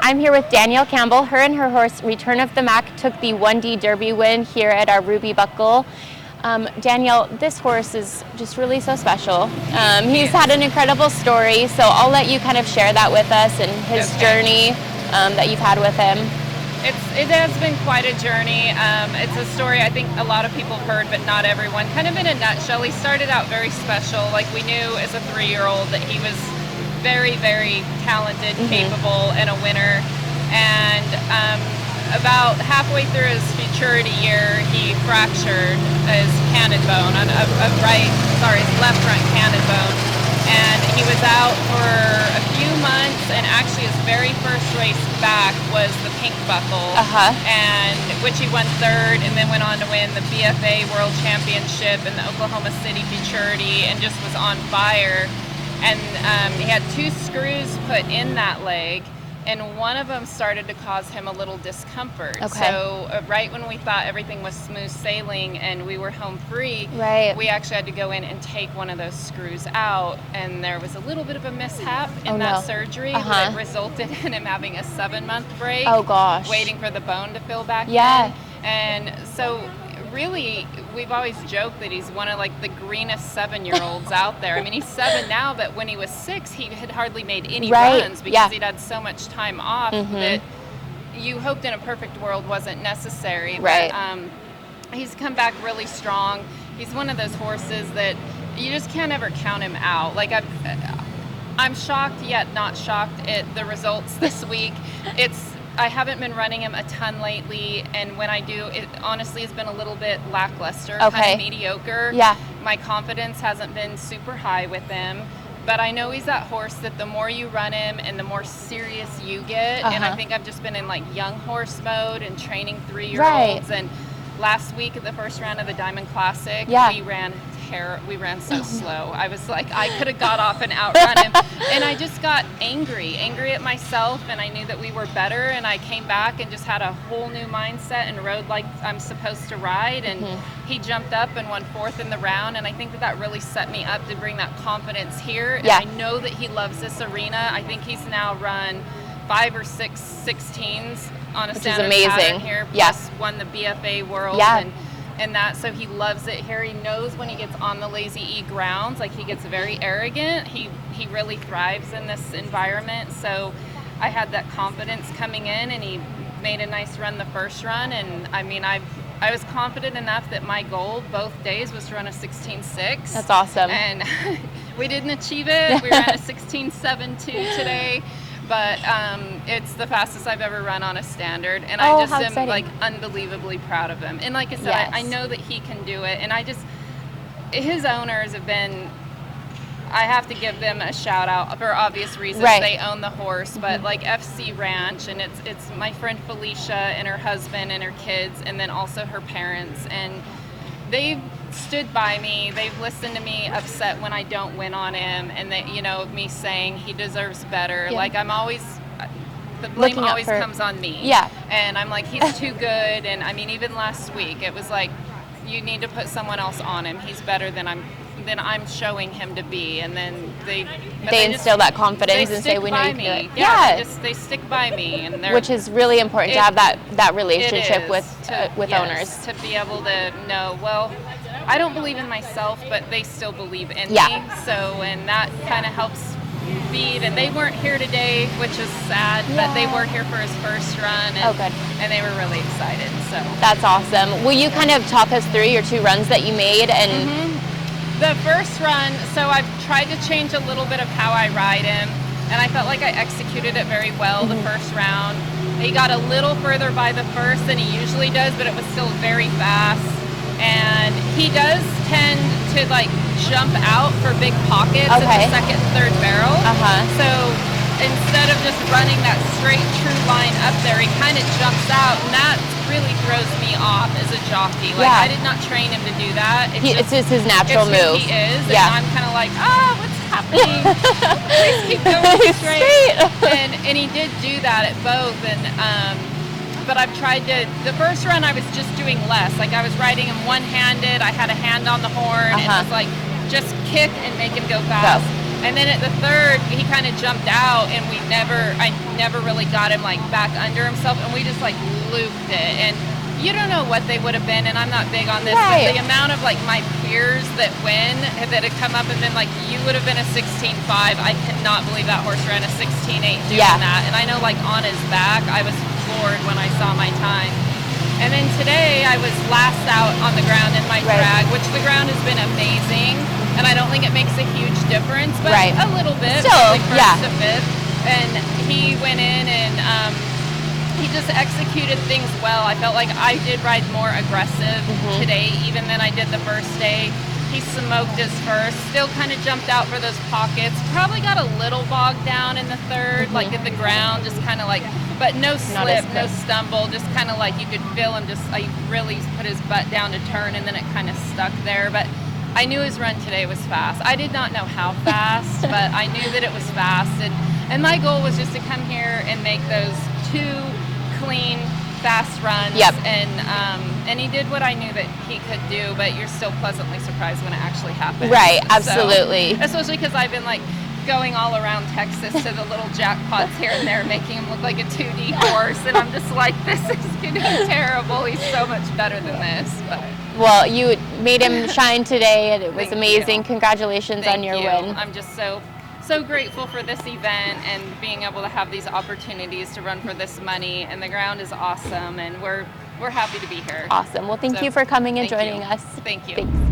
I'm here with Danyelle Campbell. Her and her horse, Return of the Mac, took the 1D Derby win here at our Ruby Buckle. Danyelle, this horse is just really so special. He's had an incredible story, so I'll let you kind of share that with us and his journey that you've had with him. It has been quite a journey. It's a story I think a lot of people have heard, but not everyone. Kind of in a nutshell, he started out very special. Like, we knew as a 3-year-old that he was very, very talented, capable, and a winner. And about halfway through his futurity year, he fractured his cannon bone, his left front cannon bone. And he was out for a few months, and actually his very first race back was the Pink Buckle, and which he won 3rd, and then went on to win the BFA World Championship in the Oklahoma City Futurity, and just was on fire. And he had 2 screws put in that leg, and one of them started to cause him a little discomfort. So right when we thought everything was smooth sailing and we were home free, we actually had to go in and take one of those screws out, and there was a little bit of a mishap in that surgery that resulted in him having a 7-month break, waiting for the bone to fill back in. And so really, we've always joked that he's one of like the greenest 7-year-olds out there. I mean, he's 7 now, but when he was 6, he had hardly made any runs because he'd had so much time off that you hoped in a perfect world wasn't necessary. But he's come back really strong. He's one of those horses that you just can't ever count him out. Like, I'm shocked yet not shocked at the results this week. I haven't been running him a ton lately, and when I do, it honestly has been a little bit lackluster, kind of mediocre. My confidence hasn't been super high with him, but I know he's that horse that the more you run him and the more serious you get, and I think I've just been in like young horse mode and training 3-year-olds, and last week at the first round of the Diamond Classic, we ran so slow. I was like, I could have got off and outrun him. And I just got angry at myself, and I knew that we were better, and I came back and just had a whole new mindset and rode like I'm supposed to ride, and he jumped up and won 4th in the round, and I think that really set me up to bring that confidence here. And I know that he loves this arena. I think he's now run 5 or 6 16s on a standard pattern here, plus won the BFA World, and that, so he loves it here. He knows when he gets on the Lazy E grounds, like, he gets very arrogant. He really thrives in this environment. So I had that confidence coming in, and he made a nice run the first run. And I mean, I was confident enough that my goal both days was to run a 16.6. That's awesome. And we didn't achieve it. We ran a 16.72 today. But it's the fastest I've ever run on a standard, and I just am like unbelievably proud of him. And like I said, I know that he can do it, and his owners have been, I have to give them a shout out for obvious reasons. They own the horse, but like FC Ranch, and it's my friend Felicia and her husband and her kids, and then also her parents, and they've stood by me. They've listened to me upset when I don't win on him, and that, you know, me saying he deserves better. Like, I'm always, the blame always comes on me. And I'm like, he's too good. And I mean, even last week, it was like, you need to put someone else on him. He's better than I'm showing him to be. And then they instill that confidence and say, we know you can do it. They stick by me, and which is really important to have that relationship with owners, to be able to know, well, I don't believe in myself, but they still believe in me. So, and that kind of helps feed. And they weren't here today, which is sad, but they were here for his first run. And, and they were really excited. So that's awesome. Will you kind of talk us through your 2 runs that you made? And the first run, so I've tried to change a little bit of how I ride him, and I felt like I executed it very well the first round. He got a little further by the first than he usually does, but it was still very fast. And he does tend to like jump out for big pockets in the second, third barrel. So instead of just running that straight true line up there, he kind of jumps out, and that really throws me off as a jockey. Like, I did not train him to do that. It's just his natural move. He is, and I'm kind of like, what's happening? Please keep going straight. And he did do that at both, and but I've tried to, the first run I was just doing less. Like, I was riding him one-handed, I had a hand on the horn, and it was like, just kick and make him go fast. And then at the third, he kind of jumped out, and I never really got him like back under himself, and we just like looped it. And you don't know what they would have been, and I'm not big on this, Right. but the amount of like my peers that that had come up and been like, you would have been a 16.5. I cannot believe that horse ran a 16.8 doing that. And I know like on his back, I was floored when I saw my time. And then today I was last out on the ground in my drag, which the ground has been amazing. And I don't think it makes a huge difference, but a little bit, still, like first to fifth. And he went in and he just executed things well. I felt like I did ride more aggressive today even than I did the first day. He smoked his first, still kind of jumped out for those pockets. Probably got a little bogged down in the third, like at the ground, just kind of like, but no slip, no stumble, just kind of like you could feel him just like really put his butt down to turn, and then it kind of stuck there. But I knew his run today was fast. I did not know how fast, but I knew that it was fast. And my goal was just to come here and make those 2 clean, fast runs. And he did what I knew that he could do, but you're still pleasantly surprised when it actually happens. Right, absolutely. So, especially because I've been like going all around Texas to the little jackpots here and there, making him look like a 2D horse, and I'm just like, this is going to be terrible. He's so much better than this. But well, you made him shine today, and it was amazing. You. Congratulations on your win. I'm just so grateful for this event and being able to have these opportunities to run for this money, and the ground is awesome, and we're happy to be here. Awesome. Well, thank you for coming and joining us. Thank you. Thanks.